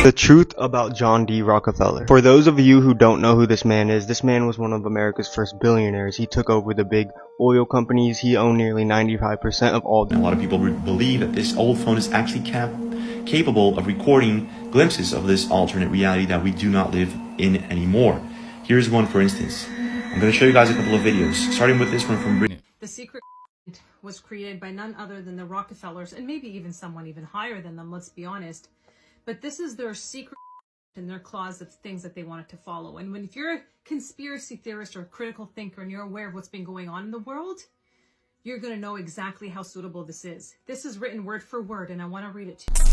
The truth about John D. Rockefeller. For those of you who don't know who this man is, this man was one of America's first billionaires. He took over the big oil companies. He owned nearly 95% of all. A lot of people believe that this old phone is actually capable of recording glimpses of this alternate reality that we do not live in anymore. Here's one, for instance. I'm going to show you guys a couple of videos, starting with this one from Britain. The secret was created by none other than the Rockefellers, and maybe even someone even higher than them, let's be honest. But this is their secret in their clause of things that they wanted to follow. And if you're a conspiracy theorist or a critical thinker and you're aware of what's been going on in the world, you're going to know exactly how suitable this is. This is written word for word, and I want to read it to you.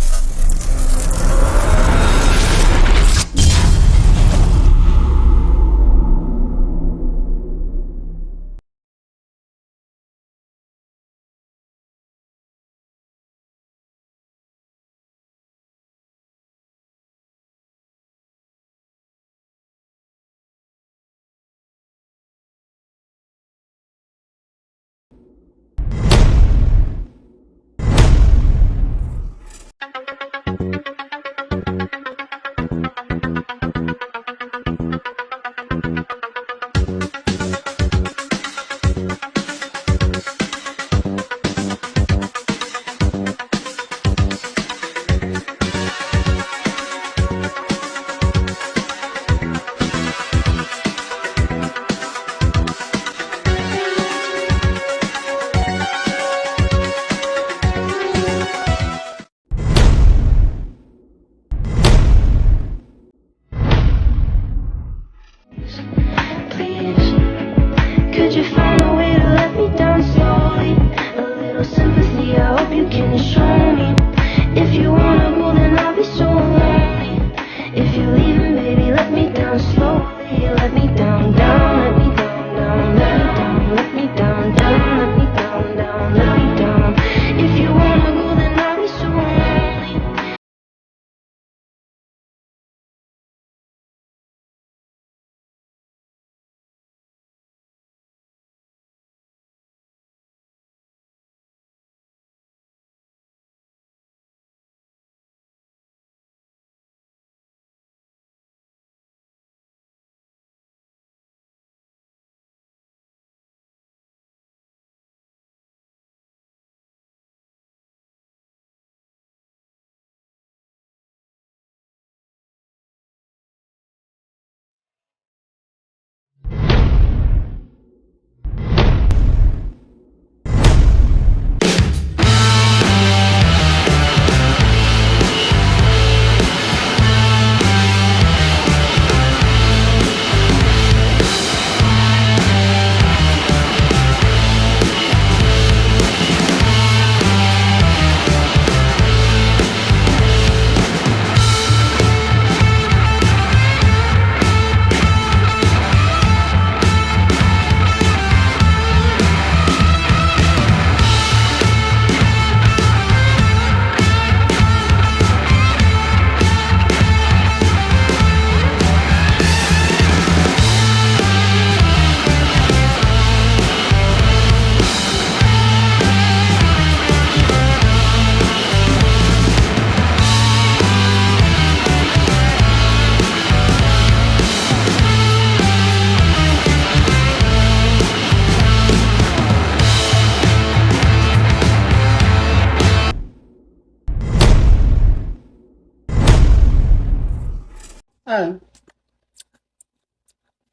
Could you find a way to let me down slowly? A little sympathy, I hope you can show me. If you wanna go, then I'll be so lonely. If you're leaving, baby, let me down slowly. Let me down, down, let me down, down, let me down, let me down, down, let me down, down, let me down. If you wanna go, then I'll be so lonely.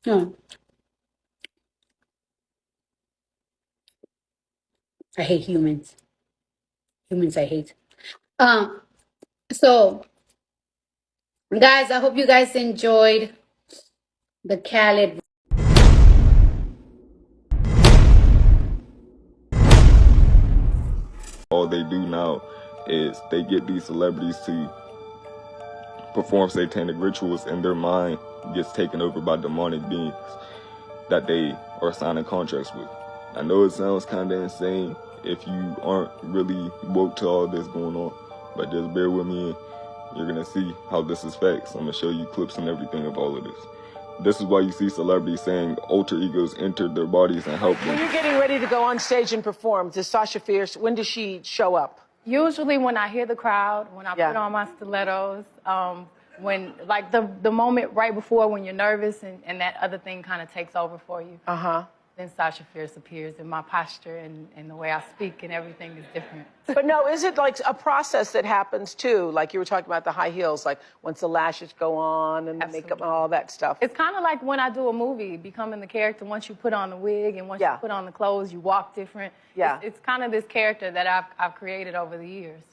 No. I hate humans. Humans I hate. So guys, I hope you guys enjoyed the Khaled. All they do now is they get these celebrities to perform satanic rituals, and their mind gets taken over by demonic beings that they are signing contracts with. I know it sounds kind of insane if you aren't really woke to all this going on, but just bear with me and you're gonna see how this is facts. I'm gonna show you clips and everything of all of this. This is why you see celebrities saying alter egos entered their bodies and help them. When you're getting ready to go on stage and perform, does Sasha Fierce, when does she show up? Usually when I hear the crowd, when I put on my stilettos, when like the moment right before when you're nervous and that other thing kind of takes over for you. Then Sasha Fierce appears, and my posture and the way I speak and everything is different. But no, is it like a process that happens too? Like you were talking about the high heels, like once the lashes go on and the makeup and all that stuff. It's kind of like when I do a movie, becoming the character. Once you put on the wig and once you put on the clothes, you walk different. Yeah. It's kind of this character that I've created over the years.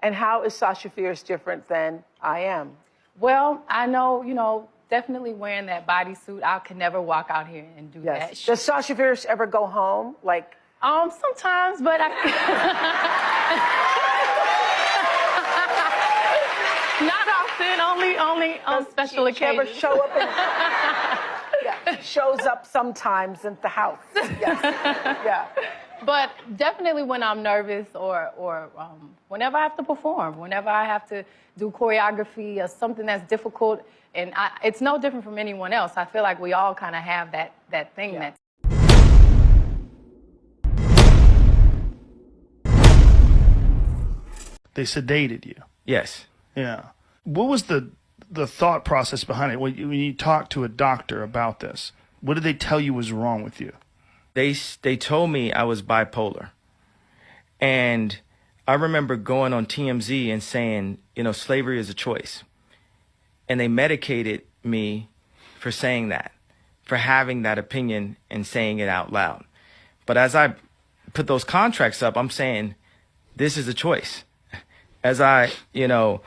And how is Sasha Fierce different than I am? Well, I know, you know, definitely wearing that bodysuit. I could never walk out here and do that. Does Sasha Fierce ever go home? Like, sometimes, but not often. Only on special occasions. She ever show up? Shows up sometimes at the house. But definitely when I'm nervous or whenever I have to perform, whenever I have to do choreography or something that's difficult, and it's no different from anyone else. I feel like we all kind of have that thing that. They sedated you. Yes. Yeah. What was the thought process behind it when you talked to a doctor about this? What did they tell you was wrong with you? They told me I was bipolar. And I remember going on TMZ and saying, you know, slavery is a choice. And they medicated me for saying that, for having that opinion and saying it out loud. But as I put those contracts up, I'm saying, this is a choice. As I, you know...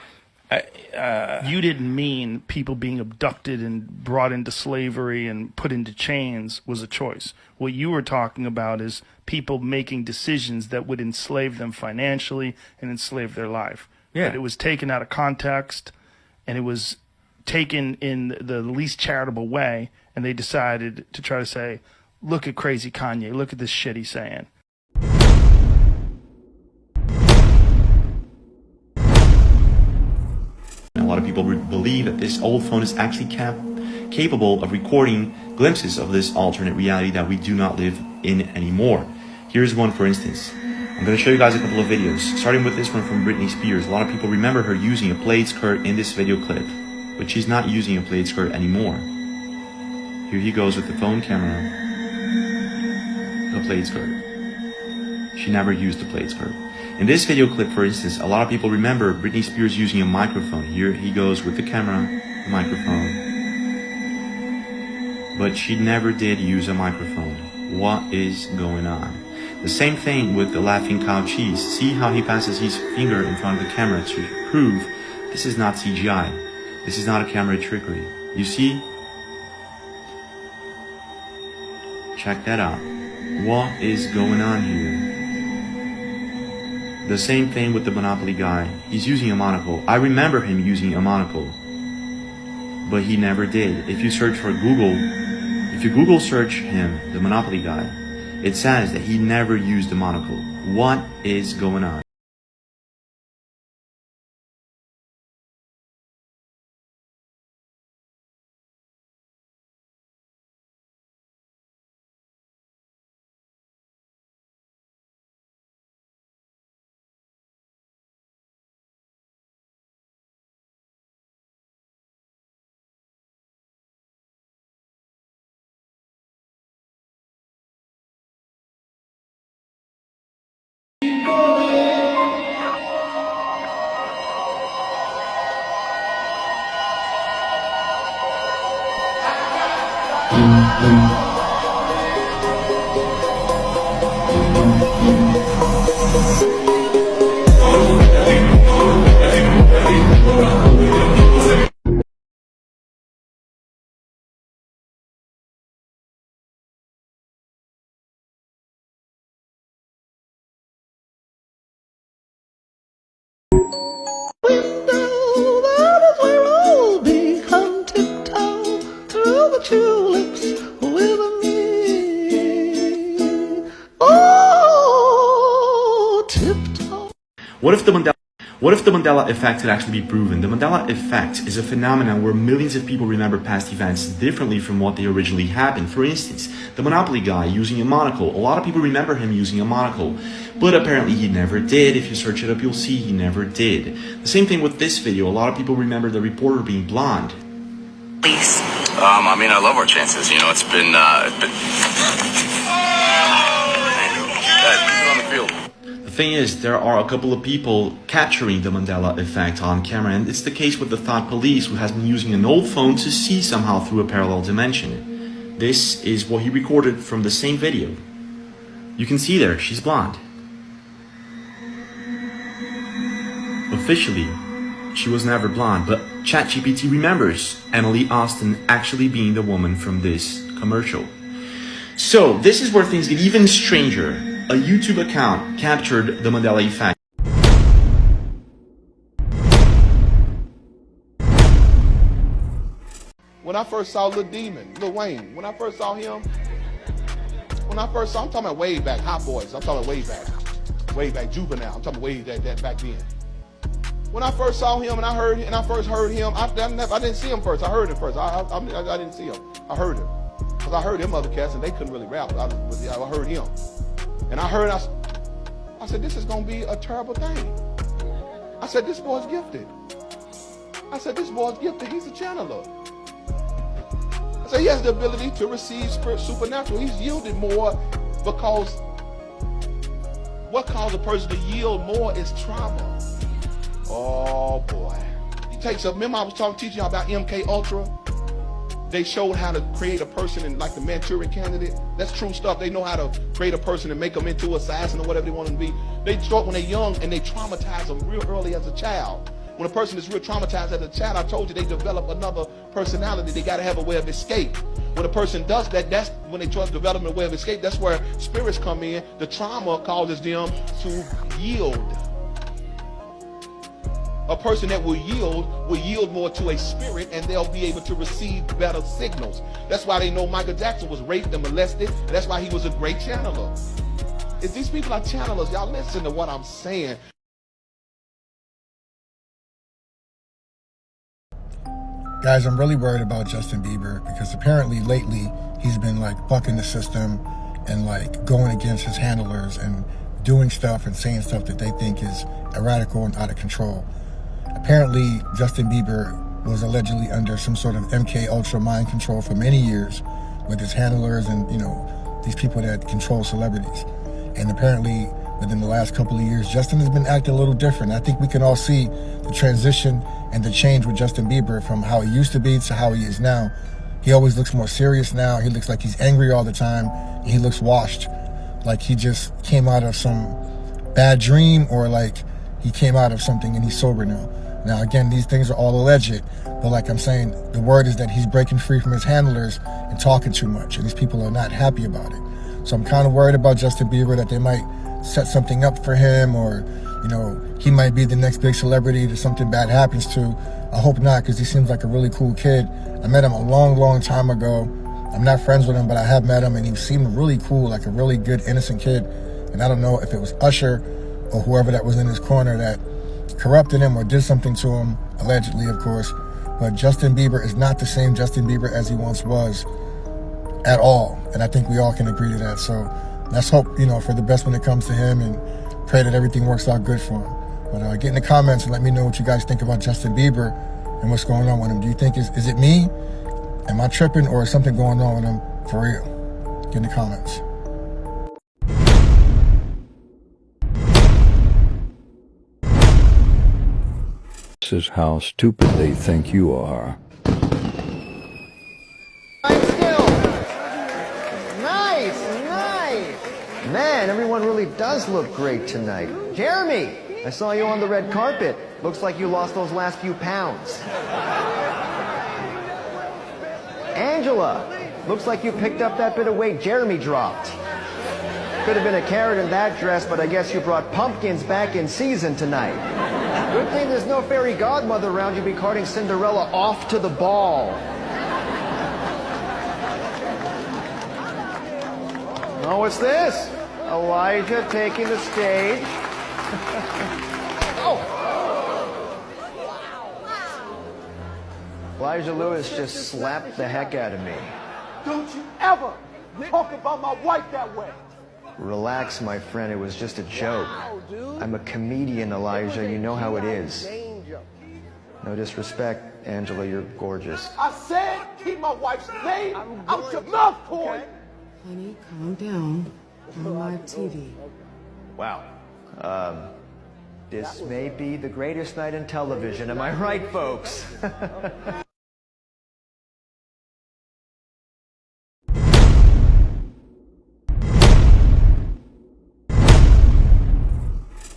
you didn't mean people being abducted and brought into slavery and put into chains was a choice. What you were talking about is people making decisions that would enslave them financially and enslave their life. Yeah. But it was taken out of context, and it was taken in the least charitable way, and they decided to try to say, look at crazy Kanye, look at this shit he's saying. A lot of people believe that this old phone is actually capable of recording glimpses of this alternate reality that we do not live in anymore. Here's one, for instance. I'm going to show you guys a couple of videos, starting with this one from Britney Spears. A lot of people remember her using a plaid skirt in this video clip, but she's not using a plaid skirt anymore. Here he goes with the phone camera, a plaid skirt. She never used the plaid skirt. In this video clip, for instance, a lot of people remember Britney Spears using a microphone. Here he goes with the camera, the microphone. But she never did use a microphone. What is going on? The same thing with the laughing cow cheese. See how he passes his finger in front of the camera to prove this is not CGI. This is not a camera trickery. You see? Check that out. What is going on here? The same thing with the Monopoly guy. He's using a monocle. I remember him using a monocle, but he never did. If you search for Google, if you Google search him, the Monopoly guy, it says that he never used a monocle. What is going on? What if the Mandela effect could actually be proven? The Mandela effect is a phenomenon where millions of people remember past events differently from what they originally happened. For instance, the Monopoly guy using a monocle. A lot of people remember him using a monocle, but apparently he never did. If you search it up, you'll see he never did. The same thing with this video. A lot of people remember the reporter being blonde. Please. I mean, I love our chances. You know, it's been on the field. The thing is, there are a couple of people capturing the Mandela effect on camera, and it's the case with the thought police, who has been using an old phone to see somehow through a parallel dimension. This is what he recorded from the same video. You can see there, she's blonde. Officially, she was never blonde, but ChatGPT remembers Emily Austin actually being the woman from this commercial. So, this is where things get even stranger. A YouTube account captured the Mandela effect. When I first saw Lil Wayne, when I first saw him, I'm talking about way back, Hot Boys, I'm talking about way back, Juvenile, I'm talking way that back then. When I first saw him and I first heard him, I didn't see him first, I heard him first, I didn't see him, I heard him. Because I heard them other cats and they couldn't really rap, I heard him. And I said, this is going to be a terrible thing. I said, this boy's gifted. He's a channeler. I said, he has the ability to receive supernatural. He's yielded more because what caused a person to yield more is trauma. Oh boy. Remember I was teaching y'all about MK Ultra? They showed how to create a person in like the Manchurian Candidate. That's true stuff. They know how to create a person and make them into an assassin or whatever they want them to be. They start when they're young and they traumatize them real early as a child. When a person is real traumatized as a child, I told you they develop another personality. They got to have a way of escape. When a person does that, that's when they try to develop a way of escape. That's where spirits come in. The trauma causes them to yield. A person that will yield more to a spirit, and they'll be able to receive better signals. That's why they know Michael Jackson was raped and molested, and that's why he was a great channeler. If these people are channelers, y'all listen to what I'm saying. Guys, I'm really worried about Justin Bieber because apparently lately he's been like bucking the system and like going against his handlers and doing stuff and saying stuff that they think is erratical and out of control. Apparently, Justin Bieber was allegedly under some sort of MK Ultra mind control for many years with his handlers and, you know, these people that control celebrities. And apparently, within the last couple of years, Justin has been acting a little different. I think we can all see the transition and the change with Justin Bieber from how he used to be to how he is now. He always looks more serious now. He looks like he's angry all the time. He looks washed, like he just came out of some bad dream or like he came out of something and he's sober now. Now, again, these things are all alleged, but like I'm saying, the word is that he's breaking free from his handlers and talking too much, and these people are not happy about it. So I'm kind of worried about Justin Bieber, that they might set something up for him, or, you know, he might be the next big celebrity that something bad happens to. I hope not, because he seems like a really cool kid. I met him a long time ago. I'm not friends with him, but I have met him, and he seemed really cool, like a really good, innocent kid. And I don't know if it was Usher or whoever that was in his corner that corrupted him or did something to him, allegedly, of course. But Justin Bieber is not the same Justin Bieber as he once was at all. And I think we all can agree to that. So let's hope, you know, for the best when it comes to him, and pray that everything works out good for him. But get in the comments and let me know what you guys think about Justin Bieber and what's going on with him. Do you think, is it me? Am I tripping, or is something going on with him for real? Get in the comments. This is how stupid they think you are. Nice. Man, everyone really does look great tonight. Jeremy, I saw you on the red carpet. Looks like you lost those last few pounds. Angela, looks like you picked up that bit of weight Jeremy dropped. Could have been a carrot in that dress, but I guess you brought pumpkins back in season tonight. Good thing there's no fairy godmother around. You'll be carting Cinderella off to the ball. Oh, what's this? Elijah taking the stage. Oh! Elijah Lewis just slapped the heck out of me. Don't you ever talk about my wife that way. Relax, my friend. It was just a joke. I'm a comedian, Elijah. You know how it is. No disrespect, Angela. You're gorgeous. I said keep my wife's name out your mouth, boy. Honey, calm down. On live TV. Wow. This may be the greatest night in television. Am I right, folks?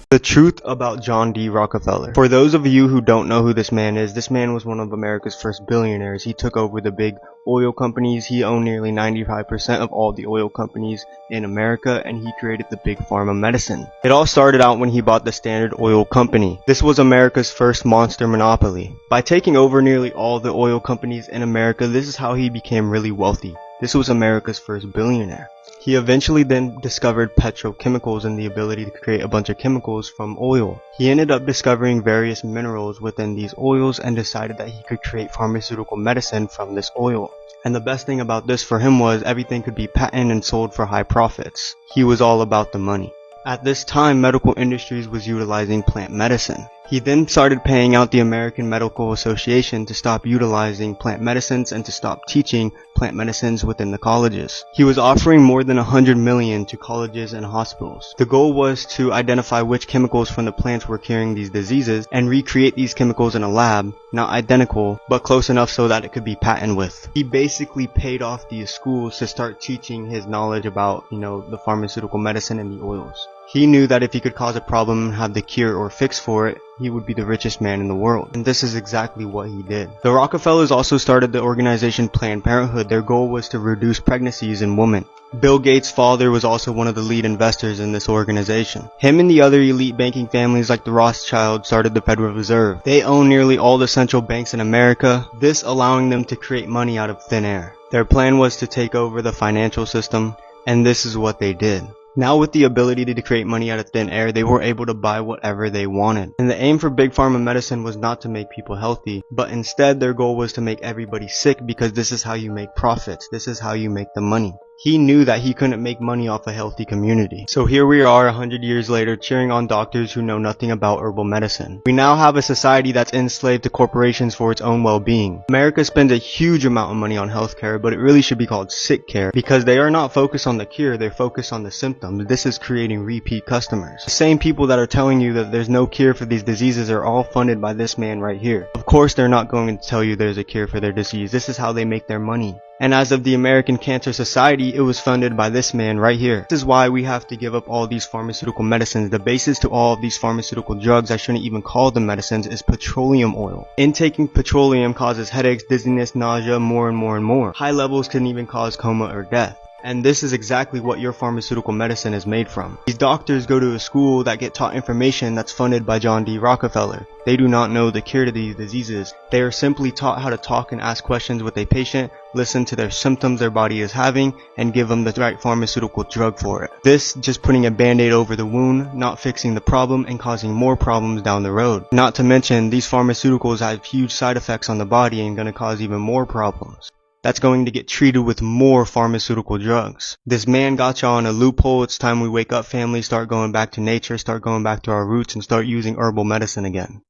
The truth about John D. Rockefeller. For those of you who don't know who this man is, this man was one of America's first billionaires. He took over the big oil companies. He owned nearly 95% of all the oil companies in America, and he created the big pharma medicine. It all started out when he bought the Standard Oil Company. This was America's first monster monopoly. By taking over nearly all the oil companies in America, this is how he became really wealthy. This was America's first billionaire. He eventually then discovered petrochemicals and the ability to create a bunch of chemicals from oil. He ended up discovering various minerals within these oils and decided that he could create pharmaceutical medicine from this oil. And the best thing about this for him was everything could be patented and sold for high profits. He was all about the money. At this time, medical industries was utilizing plant medicine. He then started paying out the American Medical Association to stop utilizing plant medicines and to stop teaching plant medicines within the colleges. He was offering more than $100 million to colleges and hospitals. The goal was to identify which chemicals from the plants were curing these diseases and recreate these chemicals in a lab, not identical, but close enough so that it could be patented with. He basically paid off these schools to start teaching his knowledge about, the pharmaceutical medicine and the oils. He knew that if he could cause a problem and have the cure or fix for it, he would be the richest man in the world. And this is exactly what he did. The Rockefellers also started the organization Planned Parenthood. Their goal was to reduce pregnancies in women. Bill Gates' father was also one of the lead investors in this organization. Him and the other elite banking families like the Rothschilds started the Federal Reserve. They own nearly all the central banks in America, this allowing them to create money out of thin air. Their plan was to take over the financial system, and this is what they did. Now with the ability to create money out of thin air, they were able to buy whatever they wanted. And the aim for Big Pharma medicine was not to make people healthy, but instead their goal was to make everybody sick because this is how you make profits. This is how you make the money. He knew that he couldn't make money off a healthy community. So here we are 100 years later cheering on doctors who know nothing about herbal medicine. We now have a society that's enslaved to corporations for its own well-being. America spends a huge amount of money on healthcare, but it really should be called sick care because they are not focused on the cure, they're focused on the symptoms. This is creating repeat customers. The same people that are telling you that there's no cure for these diseases are all funded by this man right here. Of course they're not going to tell you there's a cure for their disease. This is how they make their money. And as of the American Cancer Society, it was funded by this man right here. This is why we have to give up all these pharmaceutical medicines. The basis to all of these pharmaceutical drugs, I shouldn't even call them medicines, is petroleum oil. Intaking petroleum causes headaches, dizziness, nausea, more and more and more. High levels can even cause coma or death. And this is exactly what your pharmaceutical medicine is made from. These doctors go to a school that get taught information that's funded by John D. Rockefeller. They do not know the cure to these diseases. They are simply taught how to talk and ask questions with a patient, listen to their symptoms their body is having, and give them the right pharmaceutical drug for it. This just putting a band-aid over the wound, not fixing the problem, and causing more problems down the road. Not to mention, these pharmaceuticals have huge side effects on the body and going to cause even more problems. That's going to get treated with more pharmaceutical drugs. This man got y'all in a loophole. It's time we wake up, family, start going back to nature, start going back to our roots, and start using herbal medicine again.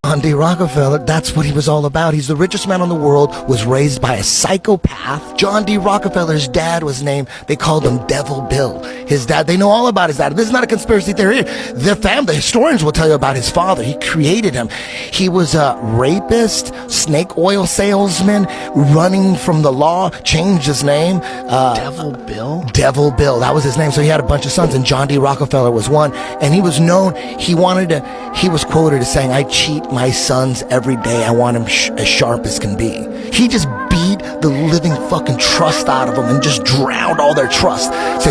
John D. Rockefeller, that's what he was all about. He's the richest man in the world, was raised by a psychopath. John D. Rockefeller's dad was named, they called him Devil Bill. His dad, they know all about his dad. This is not a conspiracy theory. The historians will tell you about his father. He created him. He was a rapist, snake oil salesman, running from the law, changed his name. Devil Bill? Devil Bill, that was his name. So he had a bunch of sons, and John D. Rockefeller was one. And he was known, he was quoted as saying, I cheat my sons every day. I want him as sharp as can be. He just beat the living fucking trust out of them and just drowned all their trust. So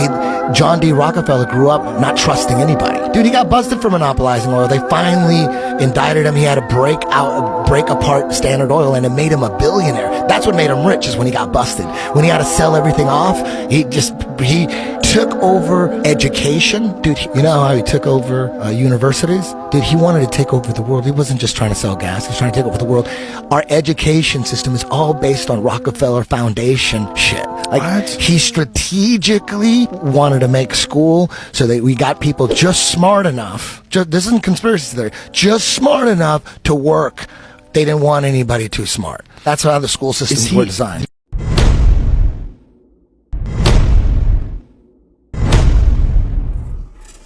John D. Rockefeller grew up not trusting anybody. Dude, he got busted for monopolizing oil. They finally indicted him. He had to break apart Standard Oil, and it made him a billionaire. That's what made him rich, is when he got busted. When he had to sell everything off, he took over education. Dude, you know how he took over universities? Dude, he wanted to take over the world. He wasn't just trying to sell gas. He was trying to take over the world. Our education system is all based on Rockefeller Foundation shit. Like, he strategically wanted to make school so that we got people just smart enough. This isn't conspiracy theory. Just smart enough to work. They didn't want anybody too smart. That's how the school systems were designed.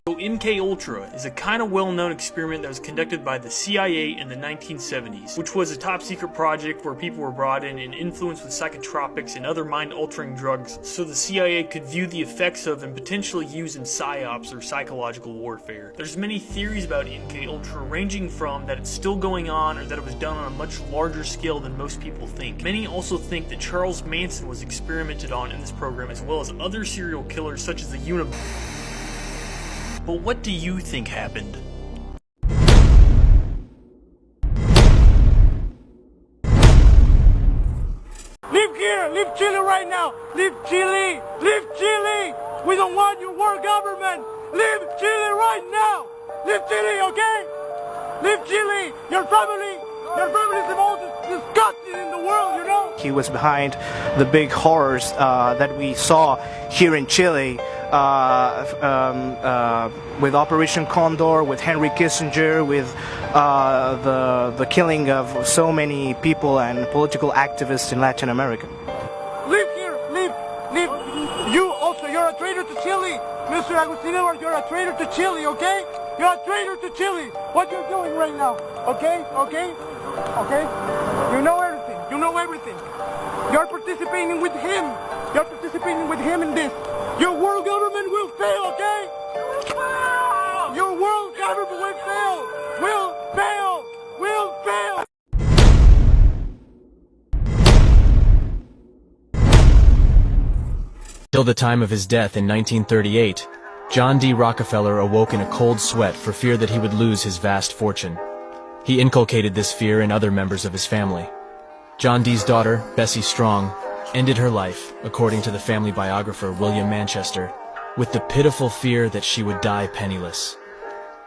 So MK-Ultra is a kind of well-known experiment that was conducted by the CIA in the 1970s, which was a top-secret project where people were brought in and influenced with psychotropics and other mind-altering drugs so the CIA could view the effects of and potentially use in psyops or psychological warfare. There's many theories about MK-Ultra, ranging from that it's still going on or that it was done on a much larger scale than most people think. Many also think that Charles Manson was experimented on in this program, as well as other serial killers such as the Unabomber. But what do you think happened? Leave here! Leave Chile right now! Leave Chile! Leave Chile! We don't want your world government! Leave Chile right now! Leave Chile, okay? Leave Chile! Your family is the most disgusting in the world, you know? He was behind the big horrors that we saw here in Chile. With Operation Condor, with Henry Kissinger, with the killing of so many people and political activists in Latin America. Leave here, leave. You also, you're a traitor to Chile. Mr. Agustinova, you're a traitor to Chile, okay? You're a traitor to Chile. What you're doing right now, okay? You know everything. You're participating with him. In this. Your world government will fail, okay? Your world government will fail. Till the time of his death in 1938, John D. Rockefeller awoke in a cold sweat for fear that he would lose his vast fortune. He inculcated this fear in other members of his family. John D.'s daughter, Bessie Strong, ended her life, according to the family biographer William Manchester, with the pitiful fear that she would die penniless.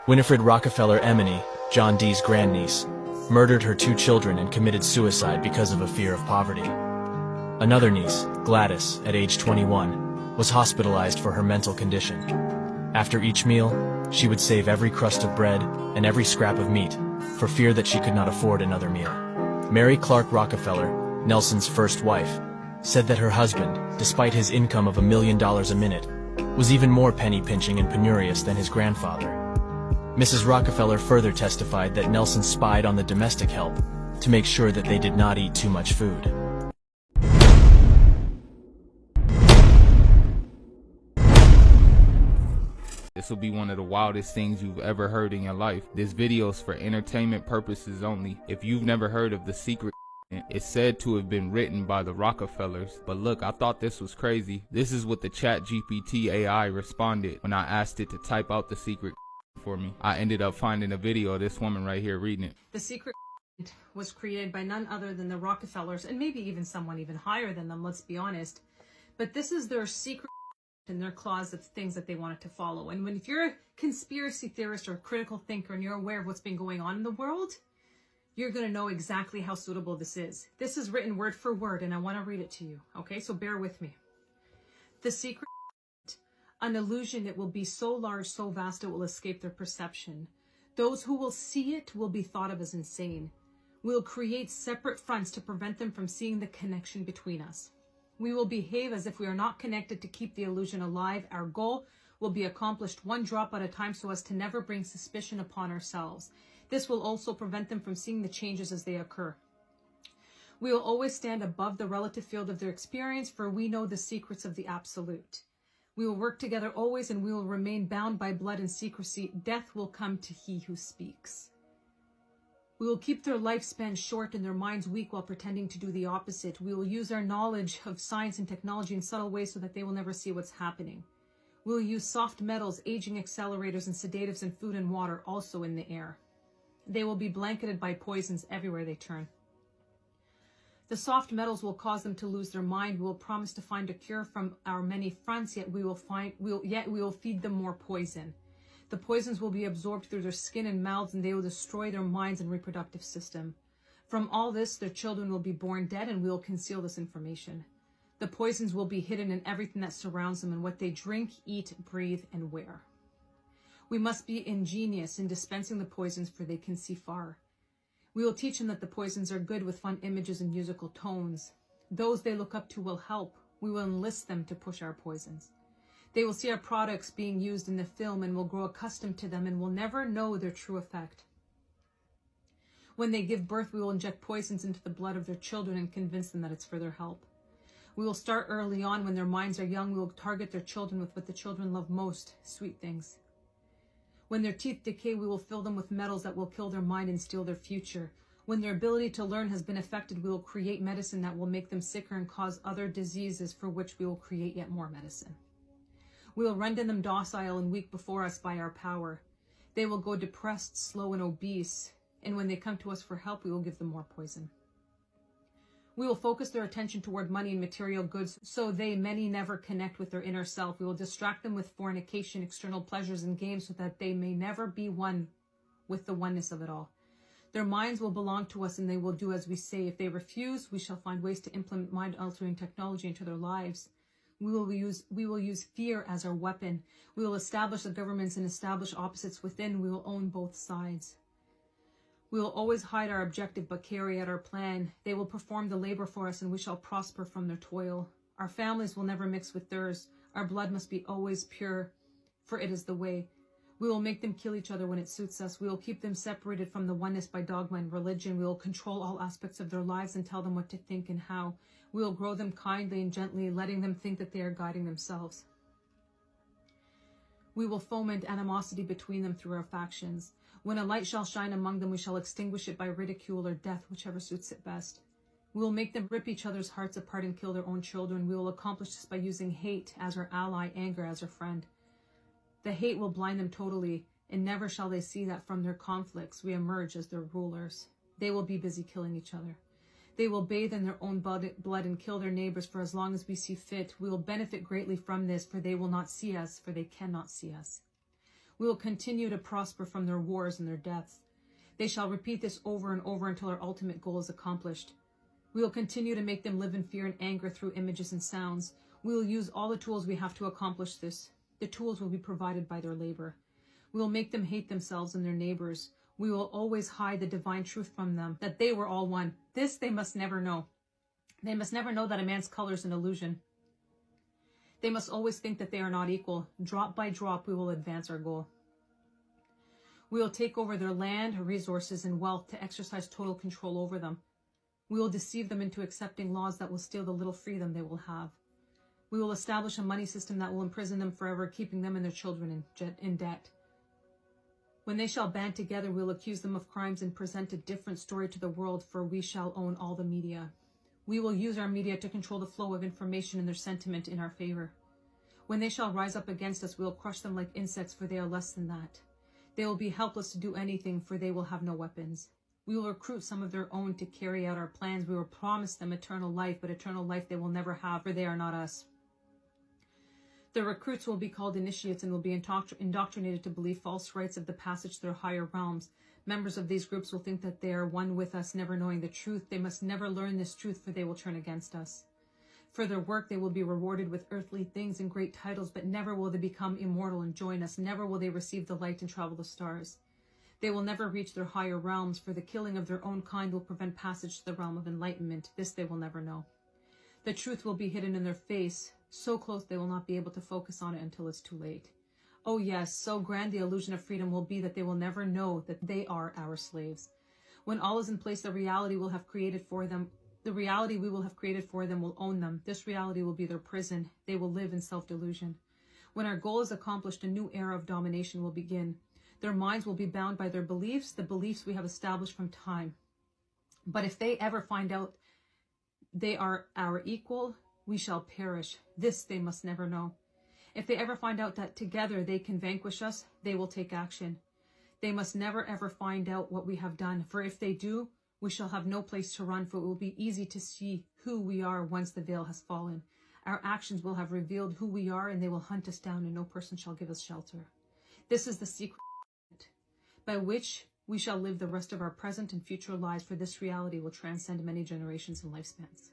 Winifred Rockefeller Emeny, John D.'s grandniece, murdered her 2 children and committed suicide because of a fear of poverty. Another niece, Gladys, at age 21, was hospitalized for her mental condition. After each meal, she would save every crust of bread and every scrap of meat for fear that she could not afford another meal. Mary Clark Rockefeller, Nelson's first wife, said that her husband, despite his income of $1 million a minute, was even more penny-pinching and penurious than his grandfather. Mrs. Rockefeller further testified that Nelson spied on the domestic help to make sure that they did not eat too much food. This will be one of the wildest things you've ever heard in your life. This video is for entertainment purposes only. If you've never heard of the secret, it's said to have been written by the Rockefellers. But look, I thought this was crazy. This is what the ChatGPT AI responded when I asked it to type out the secret for me. I ended up finding a video of this woman right here reading it. The secret was created by none other than the Rockefellers, and maybe even someone even higher than them, let's be honest. But this is their secret in their clause of things that they wanted to follow. And if you're a conspiracy theorist or a critical thinker and you're aware of what's been going on in the world, you're going to know exactly how suitable this is. This is written word for word, and I want to read it to you. Okay, so bear with me. The secret, an illusion, it will be so large, so vast, it will escape their perception. Those who will see it will be thought of as insane. We'll create separate fronts to prevent them from seeing the connection between us. We will behave as if we are not connected to keep the illusion alive. Our goal will be accomplished one drop at a time so as to never bring suspicion upon ourselves. This will also prevent them from seeing the changes as they occur. We will always stand above the relative field of their experience, for we know the secrets of the absolute. We will work together always, and we will remain bound by blood and secrecy. Death will come to he who speaks. We will keep their lifespan short and their minds weak while pretending to do the opposite. We will use our knowledge of science and technology in subtle ways so that they will never see what's happening. We will use soft metals, aging accelerators, and sedatives in food and water, also in the air. They will be blanketed by poisons everywhere they turn. The soft metals will cause them to lose their mind. We will promise to find a cure from our many fronts, yet we will feed them more poison. The poisons will be absorbed through their skin and mouths, and they will destroy their minds and reproductive system. From all this, their children will be born dead, and we will conceal this information. The poisons will be hidden in everything that surrounds them and what they drink, eat, breathe, and wear. We must be ingenious in dispensing the poisons, for they can see far. We will teach them that the poisons are good with fun images and musical tones. Those they look up to will help. We will enlist them to push our poisons. They will see our products being used in the film and will grow accustomed to them and will never know their true effect. When they give birth, we will inject poisons into the blood of their children and convince them that it's for their help. We will start early on. When their minds are young, we will target their children with what the children love most, sweet things. When their teeth decay, we will fill them with metals that will kill their mind and steal their future. When their ability to learn has been affected, we will create medicine that will make them sicker and cause other diseases, for which we will create yet more medicine. We will render them docile and weak before us by our power. They will go depressed, slow, and obese, and when they come to us for help, we will give them more poison. We will focus their attention toward money and material goods, so many never connect with their inner self. We will distract them with fornication, external pleasures, and games, so that they may never be one with the oneness of it all. Their minds will belong to us, and they will do as we say. If they refuse, we shall find ways to implement mind-altering technology into their lives. We will use fear as our weapon. We will establish the governments and establish opposites within. We will own both sides. We will always hide our objective but carry out our plan. They will perform the labor for us, and we shall prosper from their toil. Our families will never mix with theirs. Our blood must be always pure, for it is the way. We will make them kill each other when it suits us. We will keep them separated from the oneness by dogma and religion. We will control all aspects of their lives and tell them what to think and how. We will grow them kindly and gently, letting them think that they are guiding themselves. We will foment animosity between them through our factions. When a light shall shine among them, we shall extinguish it by ridicule or death, whichever suits it best. We will make them rip each other's hearts apart and kill their own children. We will accomplish this by using hate as our ally, anger as our friend. The hate will blind them totally, and never shall they see that from their conflicts we emerge as their rulers. They will be busy killing each other. They will bathe in their own blood and kill their neighbors for as long as we see fit. We will benefit greatly from this, for they will not see us, for they cannot see us. We will continue to prosper from their wars and their deaths. They shall repeat this over and over until our ultimate goal is accomplished. We will continue to make them live in fear and anger through images and sounds. We will use all the tools we have to accomplish this. The tools will be provided by their labor. We will make them hate themselves and their neighbors. We will always hide the divine truth from them, that they were all one. This they must never know. They must never know that a man's color is an illusion. They must always think that they are not equal. Drop by drop, we will advance our goal. We will take over their land, resources, and wealth to exercise total control over them. We will deceive them into accepting laws that will steal the little freedom they will have. We will establish a money system that will imprison them forever, keeping them and their children in debt. When they shall band together, we will accuse them of crimes and present a different story to the world, for we shall own all the media. We will use our media to control the flow of information and their sentiment in our favor. When they shall rise up against us, we will crush them like insects, for they are less than that. They will be helpless to do anything, for they will have no weapons. We will recruit some of their own to carry out our plans. We will promise them eternal life, but eternal life they will never have, for they are not us. The recruits will be called initiates and will be indoctrinated to believe false rites of the passage to their higher realms. Members of these groups will think that they are one with us, never knowing the truth. They must never learn this truth, for they will turn against us. For their work, they will be rewarded with earthly things and great titles, but never will they become immortal and join us. Never will they receive the light and travel the stars. They will never reach their higher realms, for the killing of their own kind will prevent passage to the realm of enlightenment. This they will never know. The truth will be hidden in their face, so close they will not be able to focus on it until it's too late. Oh yes, so grand the illusion of freedom will be that they will never know that they are our slaves. When all is in place, the reality we will have created for them will own them. This reality will be their prison. They will live in self-delusion. When our goal is accomplished, a new era of domination will begin. Their minds will be bound by their beliefs, the beliefs we have established from time. But if they ever find out they are our equal, we shall perish. This they must never know. If they ever find out that together they can vanquish us, they will take action. They must never ever find out what we have done, for if they do, We shall have no place to run, for it will be easy to see who we are once the veil has fallen. Our actions will have revealed who we are, and they will hunt us down, and no person shall give us shelter. This is the secret by which we shall live the rest of our present and future lives, for this reality will transcend many generations and lifespans.